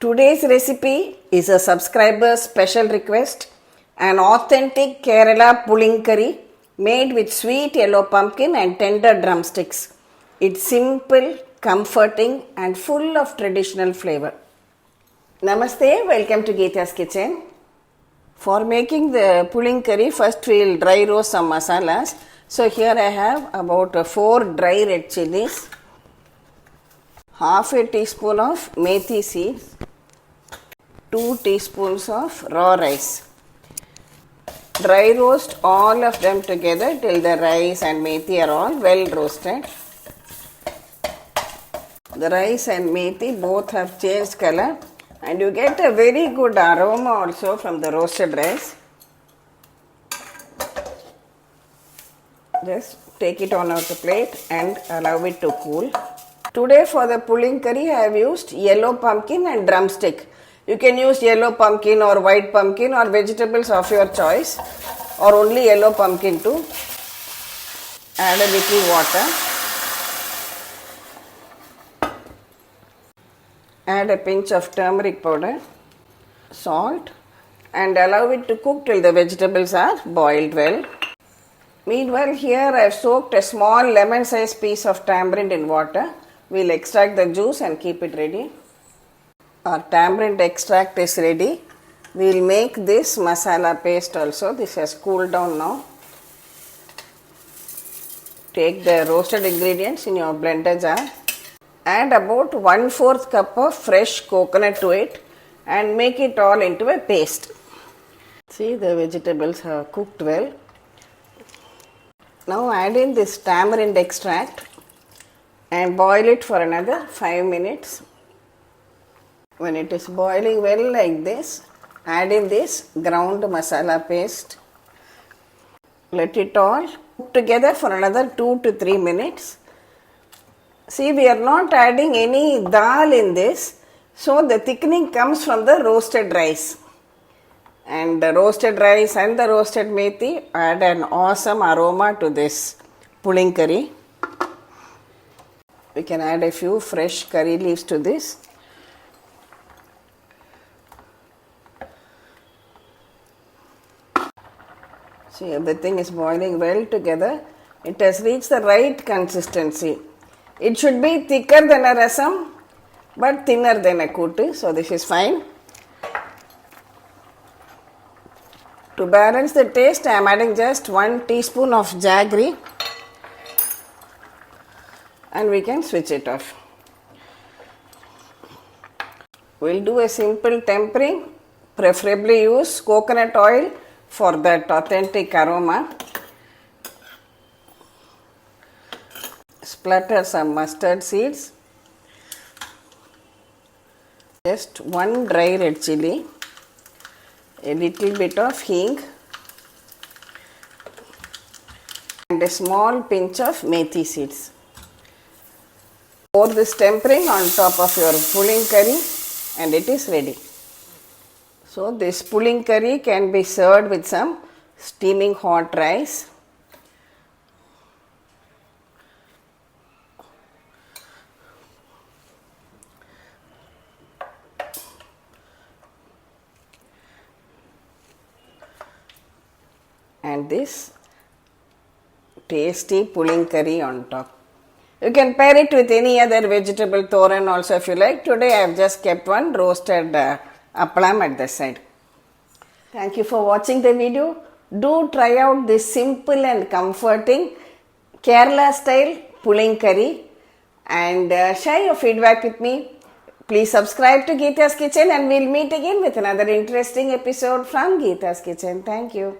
Today's recipe is a subscriber special request, an authentic Kerala Pulinkari made with sweet yellow pumpkin and tender drumsticks. It's simple, comforting and full of traditional flavor. Namaste, welcome to Gita's Kitchen. For making the Pulinkari, first we will dry roast some masalas. So here I have about 4 dry red chilies, half a teaspoon of Methi seeds, 2 teaspoons of raw rice. Dry roast all of them together till the rice and methi are all well roasted. The rice and methi both have changed color and you get a very good aroma also from the roasted rice. Just take it on out the plate and allow it to cool. Today for the Pulinkari I have used yellow pumpkin and drumstick. You can use yellow pumpkin or white pumpkin or vegetables of your choice, or only yellow pumpkin too. Add a little water. Add a pinch of turmeric powder, salt, and allow it to cook till the vegetables are boiled well. Meanwhile, here I have soaked a small lemon-sized piece of tamarind in water. We will extract the juice and keep it ready. Our tamarind extract is ready. We will make this masala paste also. This has cooled down now. Take the roasted ingredients in your blender jar. Add about 1/4 cup of fresh coconut to it and make it all into a paste. See, the vegetables are cooked well. Now add in this tamarind extract and boil it for another 5 minutes. When it is boiling well like this, add in this ground masala paste. Let it all cook together for another 2 to 3 minutes. See, we are not adding any dal in this, so the thickening comes from the roasted rice. And the roasted rice and the roasted methi add an awesome aroma to this Pulinkari. We can add a few fresh curry leaves to this. See, everything is boiling well together. It has reached the right consistency. It should be thicker than a rasam but thinner than a kuttu. So this is fine. To balance the taste, I am adding just 1 teaspoon of Jaggery and we can switch it off. We will do a simple tempering. Preferably use coconut oil for that authentic aroma. Splatter some mustard seeds. Just 1 dry red chilli. A little bit of hing. And a small pinch of methi seeds. Pour this tempering on top of your Pulinkari and it is ready. So this Pulinkari can be served with some steaming hot rice. And this tasty Pulinkari on top. You can pair it with any other vegetable thoran also if you like. Today I have just kept one roasted appalam at the side. Thank you for watching the video. Do try out this simple and comforting Kerala style Pulinkari and share your feedback with me. Please subscribe to Gita's Kitchen and we'll meet again with another interesting episode from Gita's Kitchen. Thank you.